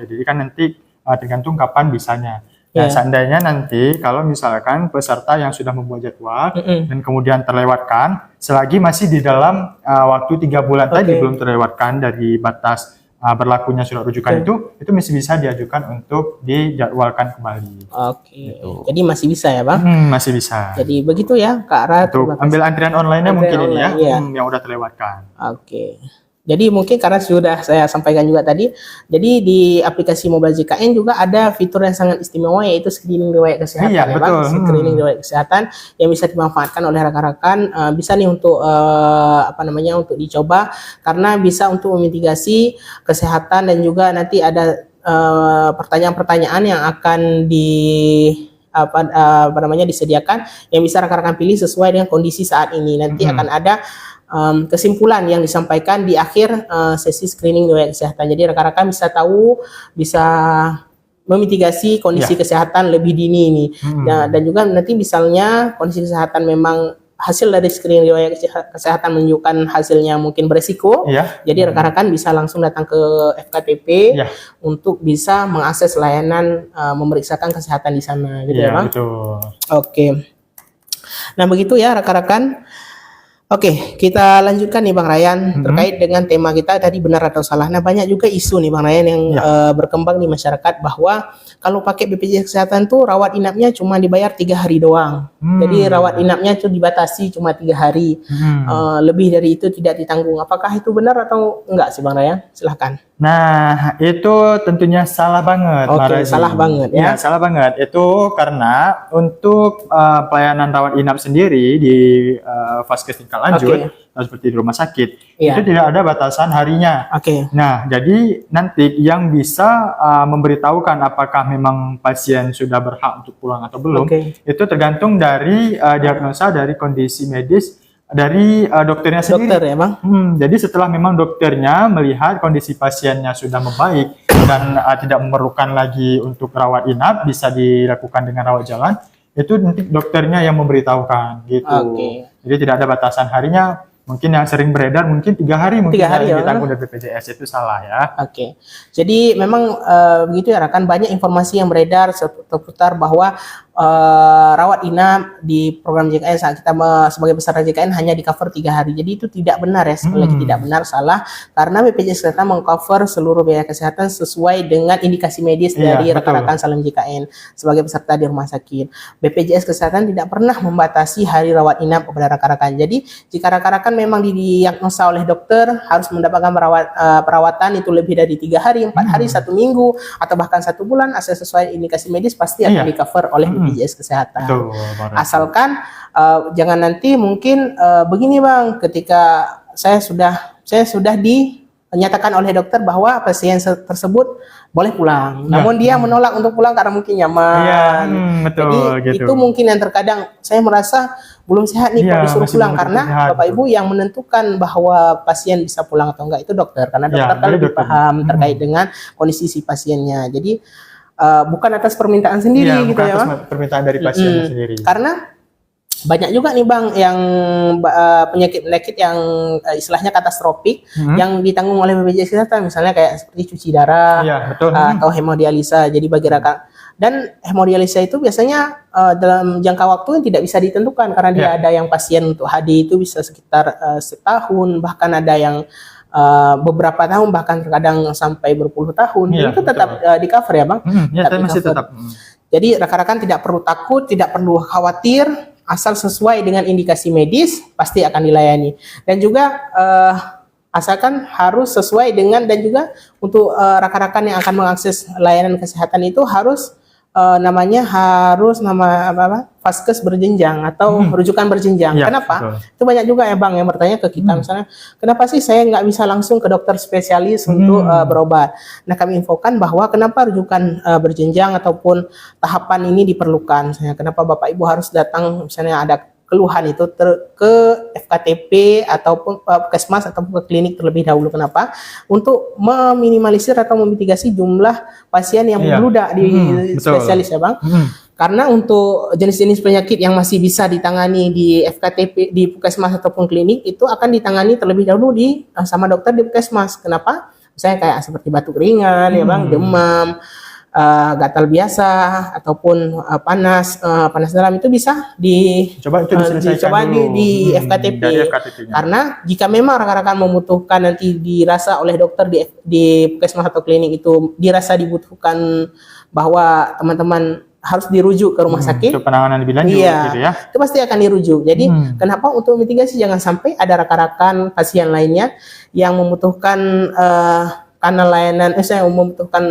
Jadi kan nanti tergantung kapan bisanya. Nah, seandainya nanti kalau misalkan peserta yang sudah membuat jadwal dan kemudian terlewatkan, selagi masih di dalam waktu 3 bulan tadi belum terlewatkan dari batas berlakunya surat rujukan itu masih bisa diajukan untuk dijadwalkan kembali. Gitu. Jadi masih bisa ya Bang? Masih bisa. Jadi begitu ya Kak Ra. Untuk ambil antrian online-nya mungkin ini ya, yang udah terlewatkan. Jadi mungkin karena sudah saya sampaikan juga tadi, jadi di aplikasi mobile JKN juga ada fitur yang sangat istimewa yaitu screening riwayat kesehatan Bang. Screening riwayat kesehatan yang bisa dimanfaatkan oleh rekan-rekan, bisa nih untuk untuk dicoba karena bisa untuk memitigasi kesehatan dan juga nanti ada pertanyaan-pertanyaan yang akan disediakan yang bisa rekan-rekan pilih sesuai dengan kondisi saat ini. Nanti akan ada kesimpulan yang disampaikan di akhir sesi screening riwayat kesehatan. Jadi rekan-rekan bisa tahu, bisa memitigasi kondisi kesehatan lebih dini ini. Dan juga nanti misalnya kondisi kesehatan memang hasil dari screening riwayat kesehatan menunjukkan hasilnya mungkin beresiko. Jadi rekan-rekan bisa langsung datang ke FKTP untuk bisa mengakses layanan memeriksakan kesehatan di sana gitu ya Bang. Nah begitu ya rekan-rekan. Oke, kita lanjutkan nih Bang Ryan terkait dengan tema kita tadi benar atau salah. Nah banyak juga isu nih Bang Ryan yang berkembang di masyarakat bahwa kalau pakai BPJS Kesehatan tuh rawat inapnya cuma dibayar 3 hari doang. Jadi rawat inapnya tuh dibatasi cuma 3 hari. Lebih dari itu tidak ditanggung. Apakah itu benar atau enggak sih Bang Ryan? Silahkan. Nah, itu tentunya salah banget, Oke, salah banget ya. Ya, salah banget. Itu karena untuk pelayanan rawat inap sendiri di vaskes tingkat lanjut, seperti di rumah sakit, itu tidak ada batasan harinya. Nah, jadi nanti yang bisa memberitahukan apakah memang pasien sudah berhak untuk pulang atau belum, itu tergantung dari diagnosa dari kondisi medis dari dokternya sendiri. Dokter ya Bang? Jadi setelah memang dokternya melihat kondisi pasiennya sudah membaik dan tidak memerlukan lagi untuk rawat inap, bisa dilakukan dengan rawat jalan, itu nanti dokternya yang memberitahukan gitu. Jadi tidak ada batasan harinya. Mungkin yang sering beredar mungkin 3 hari mungkin yang ditanggung dari BPJS, itu salah ya. Jadi memang begitu ya rekan, banyak informasi yang beredar seputar bahwa rawat inap di program JKN saat kita sebagai peserta JKN hanya di cover 3 hari. Jadi itu tidak benar ya, sekali lagi tidak benar, salah, karena BPJS Kesehatan mengcover seluruh biaya kesehatan sesuai dengan indikasi medis dari rekan-rekan Salam JKN sebagai peserta di rumah sakit. BPJS Kesehatan tidak pernah membatasi hari rawat inap kepada rekan-rekan. Jadi jika rekan-rekan memang didiagnosa oleh dokter harus mendapatkan perawatan itu lebih dari 3 hari, 4 hari, 1 minggu, atau bahkan 1 bulan, asal sesuai indikasi medis pasti akan di cover oleh BPJS Kesehatan. Asalkan jangan nanti mungkin begini Bang, ketika saya sudah dinyatakan oleh dokter bahwa pasien tersebut boleh pulang, namun dia menolak untuk pulang karena mungkin nyaman. Jadi itu mungkin yang terkadang saya merasa belum sehat nih kalau disuruh pulang, karena Bapak Ibu yang menentukan bahwa pasien bisa pulang atau enggak itu dokter, karena dokter kan lebih paham terkait dengan kondisi si pasiennya. Jadi bukan atas permintaan sendiri gitu ya Bang. Permintaan dari pasien sendiri. Karena banyak juga nih Bang yang penyakit-penyakit yang istilahnya katastrofik yang ditanggung oleh BPJS Kesehatan, misalnya kayak seperti cuci darah atau hemodialisa. Jadi bagi rekan, dan hemodialisa itu biasanya dalam jangka waktu yang tidak bisa ditentukan, karena dia ada yang pasien untuk HD itu bisa sekitar setahun, bahkan ada yang beberapa tahun, bahkan terkadang sampai berpuluh tahun. Itu tetap di cover ya Bang? Masih tetap. Jadi rekan-rekan tidak perlu takut, tidak perlu khawatir, asal sesuai dengan indikasi medis pasti akan dilayani. Dan juga asalkan harus sesuai dengan, dan juga untuk rekan-rekan yang akan mengakses layanan kesehatan itu harus vaskes berjenjang atau rujukan berjenjang. Kenapa? Itu banyak juga ya Bang yang bertanya ke kita, misalnya kenapa sih saya nggak bisa langsung ke dokter spesialis untuk berobat. Nah kami infokan bahwa kenapa rujukan berjenjang ataupun tahapan ini diperlukan. Misalnya kenapa Bapak Ibu harus datang, misalnya ada keluhan itu ke FKTP ataupun puskesmas ataupun ke klinik terlebih dahulu. Kenapa? Untuk meminimalisir atau memitigasi jumlah pasien yang membludak di spesialis ya Bang. Karena untuk jenis-jenis penyakit yang masih bisa ditangani di FKTP, di puskesmas ataupun klinik, itu akan ditangani terlebih dahulu sama dokter di puskesmas. Kenapa? Misalnya kayak seperti batuk ringan ya Bang, demam, gatal biasa ataupun panas dalam, itu bisa dicoba di FKTP. Karena jika memang rekan-rekan membutuhkan, nanti dirasa oleh dokter di puskesmas atau klinik itu dirasa dibutuhkan bahwa teman-teman harus dirujuk ke rumah sakit, penanganan lebih lanjut gitu ya. Itu pasti akan dirujuk. Jadi kenapa untuk mitigasi jangan sampai ada rekan-rekan pasien lainnya yang membutuhkan kanal layanan, yang membutuhkan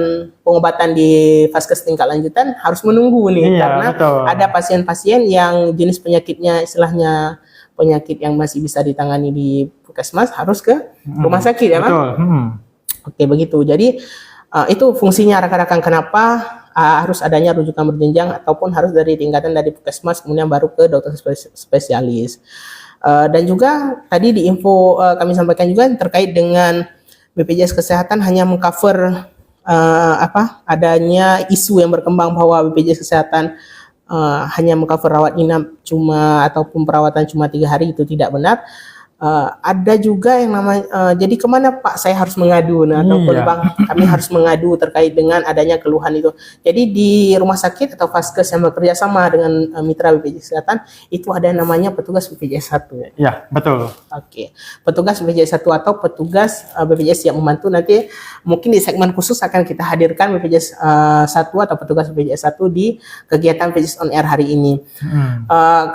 pengobatan di vaskes tingkat lanjutan harus menunggu nih, karena ada pasien-pasien yang jenis penyakitnya istilahnya penyakit yang masih bisa ditangani di puskesmas harus ke rumah sakit ya Bang. Oke begitu. Jadi itu fungsinya rekan-rekan, kenapa harus adanya rujukan berjenjang ataupun harus dari tingkatan dari puskesmas kemudian baru ke dokter spesialis. Dan juga tadi di info kami sampaikan juga terkait dengan BPJS Kesehatan hanya mengcover adanya isu yang berkembang bahwa BPJS Kesehatan hanya mengcover rawat inap ataupun perawatan cuma 3 hari, itu tidak benar. ada juga yang namanya jadi kemana Pak saya harus mengadu, nah ataupun Iya. Bang kami harus mengadu terkait dengan adanya keluhan itu. Jadi di rumah sakit atau vaskes yang bekerja sama dengan mitra BPJS Kesehatan itu ada yang namanya petugas BPJS 1. Ya, betul. Oke, petugas BPJS 1 atau petugas BPJS yang membantu, nanti mungkin di segmen khusus akan kita hadirkan BPJS 1 atau petugas BPJS 1 di kegiatan BPJS on Air hari ini.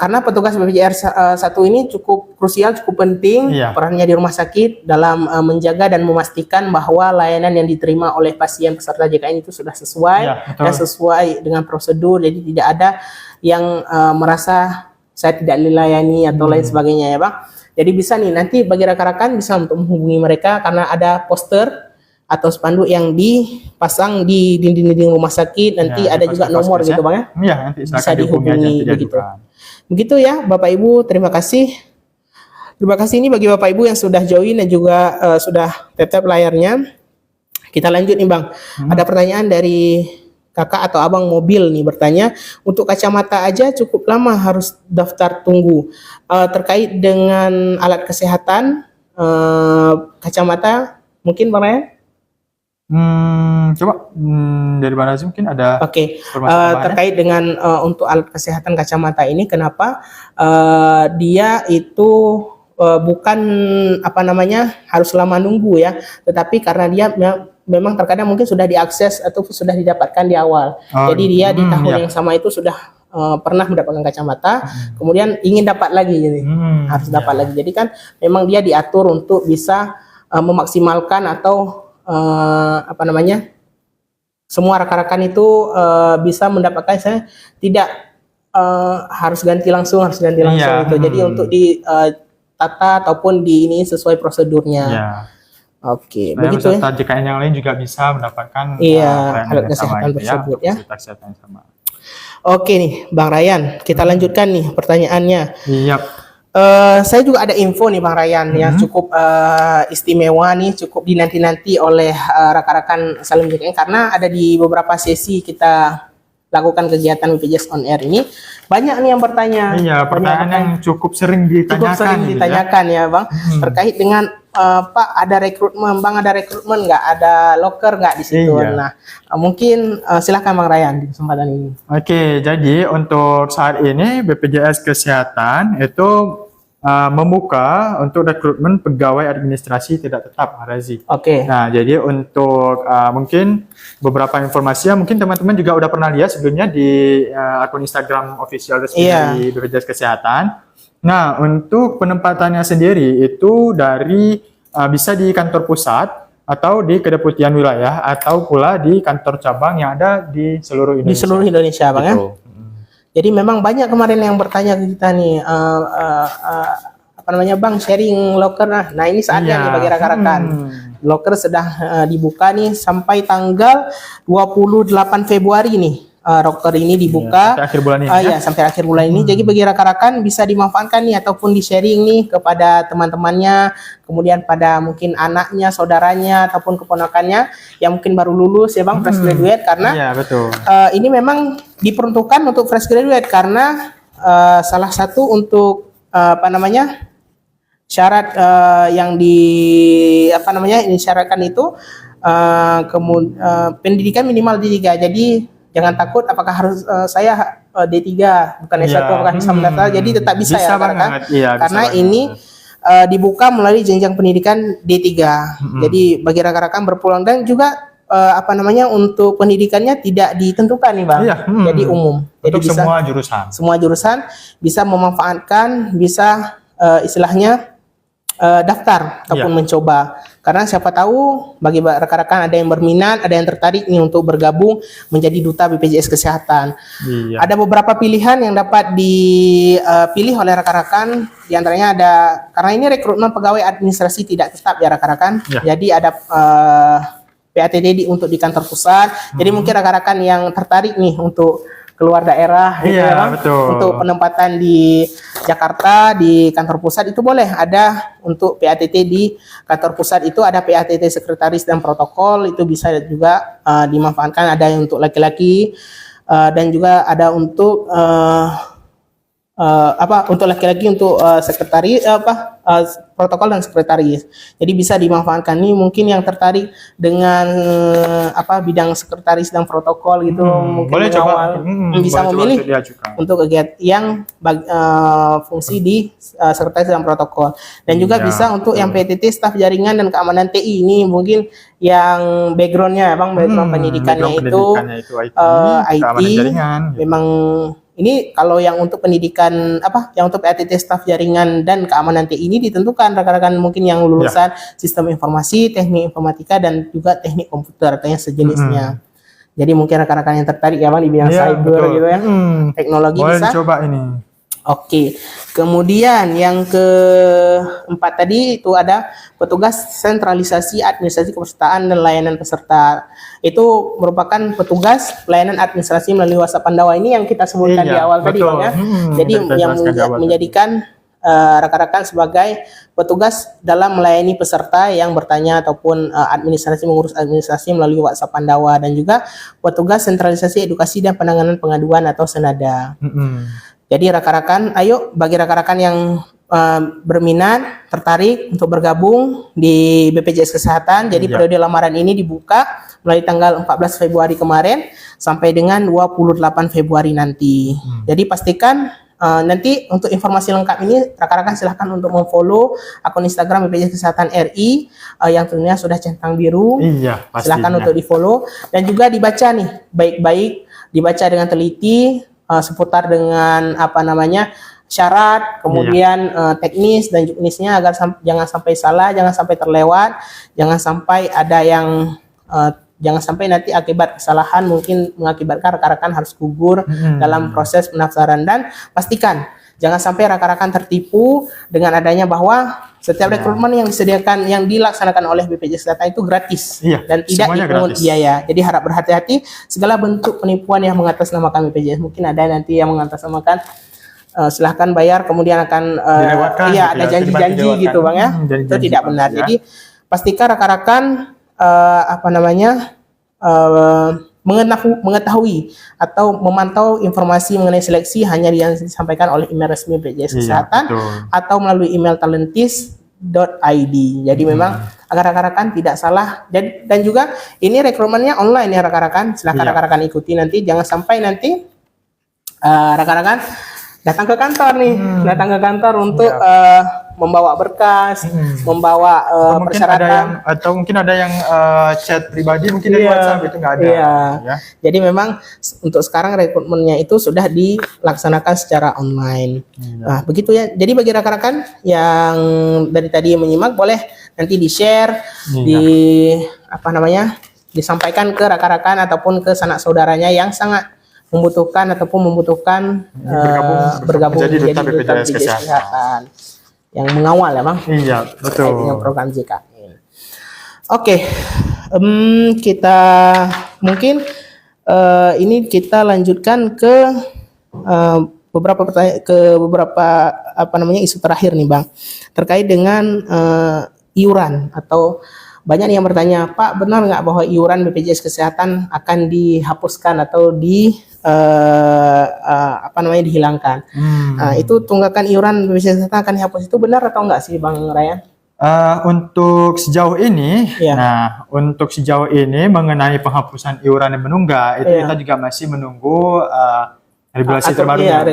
Karena petugas BPJS 1 ini cukup krusial, cukup penting perannya di rumah sakit dalam menjaga dan memastikan bahwa layanan yang diterima oleh pasien peserta JKN itu sudah sesuai dan sesuai dengan prosedur, jadi tidak ada yang merasa saya tidak dilayani atau lain sebagainya ya Bang. Jadi bisa nih nanti bagi rekan-rekan bisa untuk menghubungi mereka karena ada poster atau spanduk yang dipasang di dinding-dinding rumah sakit, nanti ada juga nomor gitu Bang ya. Iya, nanti bisa dihubungi begitu. Begitu ya Bapak Ibu, terima kasih. Terima kasih ini bagi Bapak Ibu yang sudah join dan juga sudah tap layarnya. Kita lanjut nih Bang. Ada pertanyaan dari kakak atau abang mobil nih bertanya, untuk kacamata aja cukup lama harus daftar tunggu. Terkait dengan alat kesehatan kacamata mungkin Bang Ryan? Coba dari Bang Razi mungkin ada. Oke. Terkait dengan untuk alat kesehatan kacamata ini, kenapa dia itu bukan apa namanya harus lama nunggu ya, tetapi karena dia memang terkadang mungkin sudah diakses atau sudah didapatkan di awal. Jadi dia di tahun yang sama itu sudah pernah mendapatkan kacamata, kemudian ingin dapat lagi, jadi harus dapat lagi. Jadi kan memang dia diatur untuk bisa memaksimalkan atau apa namanya semua rekan-rekan itu bisa mendapatkan, saya tidak harus ganti langsung itu. Jadi untuk di tata ataupun di ini sesuai prosedurnya. Oke, begitu ya. JKN yang lain juga bisa mendapatkan alat kesehatan tersebut ya. Kesehatan sama. Oke nih, Bang Ryan, kita lanjutkan nih pertanyaannya. Iya. Saya juga ada info nih Bang Ryan yang cukup istimewa nih, cukup dinanti-nanti oleh rekan-rekan Salim JKN karena ada di beberapa sesi kita lakukan kegiatan BPJS on Air ini, banyak nih yang bertanya. Iya, pertanyaan yang cukup sering ditanyakan, ya Bang, terkait dengan Pak ada rekrutmen, Bang ada rekrutmen nggak, ada loker nggak di situ. Nah, mungkin silakan Bang Ryan di kesempatan ini. Oke, jadi untuk saat ini BPJS Kesehatan itu membuka untuk rekrutmen pegawai administrasi tidak tetap, Razi. Oke. Nah, jadi untuk mungkin beberapa informasi yang mungkin teman-teman juga udah pernah lihat sebelumnya di akun Instagram official resmi dari BPJS Kesehatan. Nah, untuk penempatannya sendiri itu dari bisa di kantor pusat atau di kedeputian wilayah atau pula di kantor cabang yang ada di seluruh Indonesia. Di seluruh Indonesia, Bang ya. Jadi memang banyak kemarin yang bertanya ke kita nih, apa namanya Bang, sharing loker. Nah ini saatnya nih bagi rekan-rekan. Loker sedang dibuka nih sampai tanggal 28 Februari nih. Loker ini dibuka sampai akhir bulan ini. Sampai akhir bulan ini. Jadi bagi rekan-rekan bisa dimanfaatkan nih ataupun di-sharing nih kepada teman-temannya, kemudian pada mungkin anaknya, saudaranya ataupun keponakannya yang mungkin baru lulus ya Bang, fresh graduate, karena betul. Ini memang diperuntukkan untuk fresh graduate karena salah satu untuk apa namanya syarat yang disyaratkan itu pendidikan minimal D3. Jadi jangan takut apakah harus saya D3 bukan S1 apakah bisa mendaftar. Jadi tetap bisa ya kan? Karena ini dibuka melalui jenjang pendidikan D3. Jadi bagi rekan-rekan berpulang dan juga untuk pendidikannya tidak ditentukan nih Bang. Jadi umum. Jadi untuk bisa semua jurusan bisa memanfaatkan, bisa istilahnya daftar ataupun mencoba. Karena siapa tahu bagi rekan-rekan ada yang berminat, ada yang tertarik nih untuk bergabung menjadi duta BPJS Kesehatan. Ada beberapa pilihan yang dapat dipilih oleh rekan-rekan. Di antaranya ada, karena ini rekrutmen pegawai administrasi tidak tetap ya rekan-rekan. Jadi ada PATD untuk di kantor pusat. Jadi mungkin rekan-rekan yang tertarik nih untuk keluar daerah gitu ya Bang, untuk penempatan di Jakarta di kantor pusat itu boleh ada untuk PATT di kantor pusat, itu ada PATT sekretaris dan protokol, itu bisa juga dimanfaatkan, ada yang untuk laki-laki dan juga ada untuk untuk laki-laki untuk protokol dan sekretaris. Jadi bisa dimanfaatkan nih mungkin yang tertarik dengan bidang sekretaris dan protokol gitu, mungkin boleh mengawal, bisa boleh coba memilih untuk diajukan. untuk kegiatan yang fungsi di sekretaris dan protokol. Dan juga Iya, bisa untuk yang betul. PTT staf jaringan dan keamanan TI, ini mungkin yang backgroundnya bang, background pendidikannya itu IT, IT, keamanan jaringan gitu. memang ini kalau yang untuk pendidikan yang untuk PTT staf jaringan dan keamanan TI ini ditentukan rekan-rekan mungkin yang lulusan sistem informasi, teknik informatika dan juga teknik komputer atau yang sejenisnya. Jadi mungkin rekan-rekan yang tertarik ya bang di bidang cyber betul. gitu ya, teknologi Boleh bisa. dicoba ini. Oke, kemudian yang keempat tadi itu ada petugas sentralisasi administrasi kepesertaan dan layanan peserta. Itu merupakan petugas pelayanan administrasi melalui WhatsApp Pandawa, ini yang kita sebutkan di awal tadi bang ya. Jadi yang menjadikan rekan-rekan sebagai petugas dalam melayani peserta yang bertanya ataupun mengurus administrasi melalui WhatsApp Pandawa, dan juga petugas sentralisasi edukasi dan penanganan pengaduan atau senada. Jadi rekan-rekan, ayo bagi rekan-rekan yang berminat, tertarik untuk bergabung di BPJS Kesehatan. Jadi periode lamaran ini dibuka mulai tanggal 14 Februari kemarin sampai dengan 28 Februari nanti. Jadi pastikan nanti untuk informasi lengkap ini rekan-rekan silahkan untuk memfollow akun Instagram BPJS Kesehatan RI yang tentunya sudah centang biru. Iya, silahkan untuk di-follow dan juga dibaca nih baik-baik, dibaca dengan teliti seputar dengan syarat, kemudian teknis dan jenisnya agar jangan sampai salah, jangan sampai terlewat, jangan sampai ada yang jangan sampai nanti akibat kesalahan mungkin mengakibatkan rekan-rekan harus gugur dalam proses pendaftaran. Dan pastikan jangan sampai rekan-rekan tertipu dengan adanya bahwa setiap rekrutmen yang disediakan, yang dilaksanakan oleh BPJS Kesehatan itu gratis dan tidak dipungut biaya. Jadi harap berhati-hati segala bentuk penipuan yang mengatasnamakan BPJS. Mungkin ada nanti yang mengatasnamakan silahkan bayar kemudian akan ada janji-janji gitu bang ya. Itu tidak benar. Jadi pastikan rekan-rekan mengetahui atau memantau informasi mengenai seleksi hanya yang disampaikan oleh email resmi BPJS Kesehatan atau melalui email talentis.id. Jadi memang agar rekan-rekan tidak salah, dan juga ini rekrutmennya online ya rekan-rekan. Silahkan rekan-rekan ikuti nanti, jangan sampai nanti rekan-rekan datang ke kantor nih, datang ke kantor untuk membawa berkas, membawa persyaratan, atau mungkin ada yang chat pribadi mungkin dari WhatsApp itu nggak ada. Ya. Jadi memang untuk sekarang rekrutmennya itu sudah dilaksanakan secara online. Nah, begitu ya. Jadi bagi rekan-rekan yang dari tadi menyimak, boleh nanti di-share, disampaikan ke rekan-rekan ataupun ke sanak saudaranya yang sangat membutuhkan bergabung menjadi duta BPJS Kesehatan yang mengawal ya bang. Iya, betul. Dengan program JKN. Oke, kita mungkin ini kita lanjutkan ke beberapa isu terakhir nih bang, terkait dengan iuran. Atau banyak yang bertanya, Pak, benar nggak bahwa iuran BPJS Kesehatan akan dihapuskan atau dihilangkan? Itu tunggakan iuran BPJS Kesehatan akan dihapus, itu benar atau enggak sih Bang Ryan? Untuk sejauh ini, untuk sejauh ini mengenai penghapusan iuran yang menunggak itu kita juga masih menunggu regulasi terbarunya.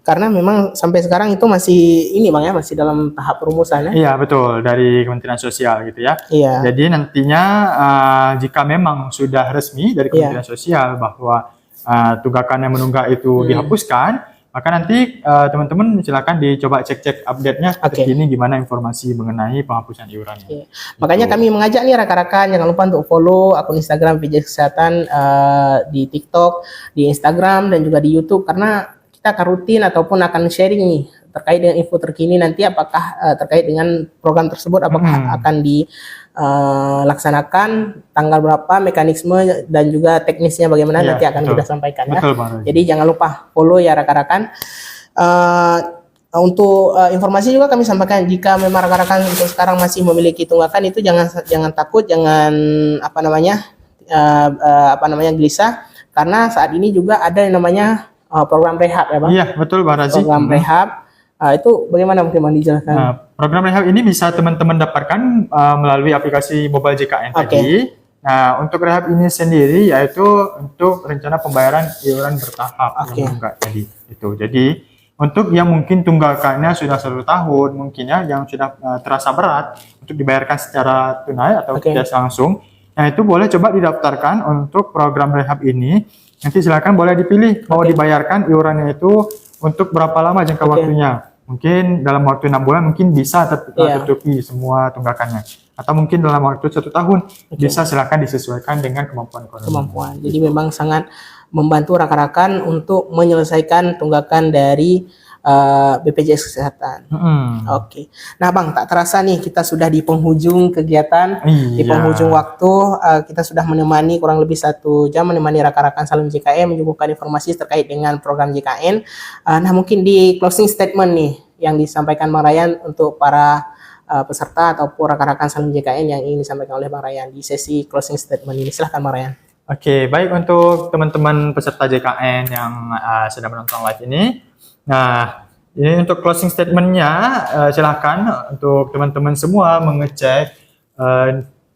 Karena memang sampai sekarang itu masih masih dalam tahap perumusan ya. Iya betul, dari Kementerian Sosial gitu ya. Jadi nantinya jika memang sudah resmi dari Kementerian Sosial bahwa tunggakan yang menunggak itu dihapuskan, maka nanti teman-teman silakan dicoba cek-cek update-nya terkini gimana informasi mengenai penghapusan iurannya. Makanya kami mengajak nih rekan-rekan, jangan lupa untuk follow akun Instagram BPJS Kesehatan di TikTok, di Instagram, dan juga di YouTube, karena kita akan rutin ataupun akan sharing nih terkait dengan info terkini nanti, apakah terkait dengan program tersebut apakah akan dilaksanakan, tanggal berapa, mekanisme dan juga teknisnya bagaimana nanti akan kita sampaikan ya. Jadi jangan lupa follow ya rekan-rekan. Untuk informasi juga kami sampaikan, jika memang rekan-rekan untuk sekarang masih memiliki tunggakan, itu jangan takut, jangan gelisah, karena saat ini juga ada yang namanya program rehab ya Bang? Iya, betul Bang Razi. Program rehab. Itu bagaimana mungkin Bang dijelaskan? Nah, program rehab ini bisa teman-teman dapatkan melalui aplikasi mobile JKN tadi. Nah, untuk rehab ini sendiri yaitu untuk rencana pembayaran iuran bertahap yang enggak tadi itu. Jadi untuk yang mungkin tunggakannya sudah 1 tahun, mungkin ya yang sudah terasa berat untuk dibayarkan secara tunai atau cash langsung. Nah, itu boleh coba didaftarkan untuk program rehab ini. Nanti silakan boleh dipilih mau dibayarkan iurannya itu untuk berapa lama jangka waktunya. Mungkin dalam waktu 6 bulan mungkin bisa tertutupi semua tunggakannya. Atau mungkin dalam waktu 1 tahun bisa silakan disesuaikan dengan kemampuan ekonomi. Jadi memang sangat membantu rekan-rekan untuk menyelesaikan tunggakan dari BPJS Kesehatan. Oke. Nah Bang, tak terasa nih kita sudah di penghujung kegiatan, di penghujung waktu. Kita sudah menemani kurang lebih 1 jam menemani rekan-rekan Salam JKN menyuguhkan informasi terkait dengan program JKN. Nah mungkin di closing statement nih yang disampaikan Bang Ryan untuk para peserta ataupun rekan-rekan Salam JKN yang ingin disampaikan oleh Bang Ryan di sesi closing statement ini. Silahkan Bang Ryan. Oke, baik untuk teman-teman peserta JKN yang sedang menonton live ini. Nah, ini untuk closing statement-nya, silahkan untuk teman-teman semua mengecek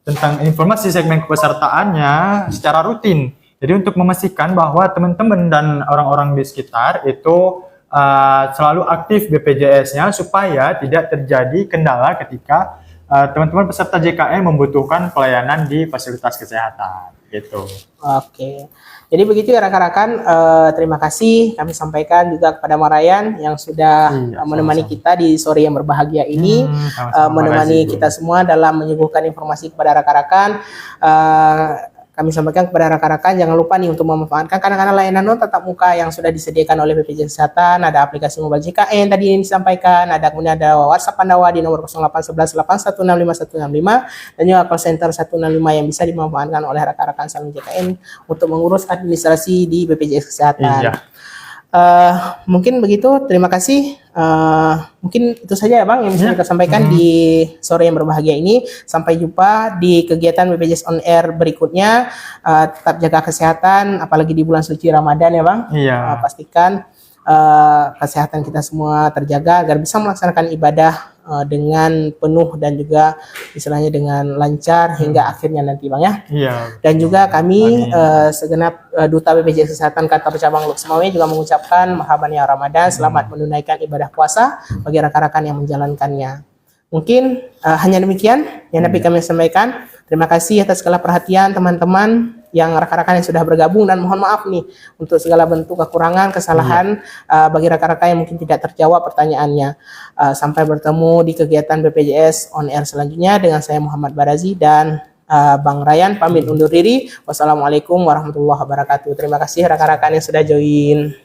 tentang informasi segmen kepesertaannya secara rutin. Jadi untuk memastikan bahwa teman-teman dan orang-orang di sekitar itu selalu aktif BPJS-nya supaya tidak terjadi kendala ketika teman-teman peserta JKN membutuhkan pelayanan di fasilitas kesehatan. Gitu. Oke. Jadi begitu ya rekan-rekan, terima kasih kami sampaikan juga kepada Bang Ryan yang sudah menemani kita di sore yang berbahagia ini, menemani kita semua dalam menyuguhkan informasi kepada rekan-rekan. Kami sampaikan kepada rekan-rekan jangan lupa nih untuk memanfaatkan kadang-kadang layanan non tatap muka yang sudah disediakan oleh BPJS Kesehatan. Ada aplikasi mobile JKN tadi yang disampaikan, kemudian ada WhatsApp Pandawa di nomor 0811 8165 165 dan juga call center 165 yang bisa dimanfaatkan oleh rekan-rekan Salam JKN untuk mengurus administrasi di BPJS Kesehatan. Mungkin begitu, terima kasih. Mungkin itu saja ya Bang yang bisa kita sampaikan di sore yang berbahagia ini. Sampai jumpa di kegiatan BPJS On Air berikutnya. Tetap jaga kesehatan, apalagi di bulan suci Ramadan ya Bang. Pastikan kesehatan kita semua terjaga agar bisa melaksanakan ibadah dengan penuh dan juga istilahnya dengan lancar hingga akhirnya nanti Bang ya. Dan juga kami segenap Duta BPJS Kesehatan Kantor Cabang Loksmawe juga mengucapkan marhaban ya Ramadan, selamat menunaikan ibadah puasa bagi rekan-rekan yang menjalankannya. Mungkin hanya demikian yang dapat kami sampaikan. Terima kasih atas segala perhatian teman-teman yang rekan-rekan yang sudah bergabung, dan mohon maaf nih untuk segala bentuk kekurangan, kesalahan bagi rekan-rekan yang mungkin tidak terjawab pertanyaannya. Sampai bertemu di kegiatan BPJS On Air selanjutnya dengan saya Muhammad Barazi dan Bang Ryan pamit undur diri. Wassalamualaikum warahmatullahi wabarakatuh. Terima kasih rekan-rekan yang sudah join.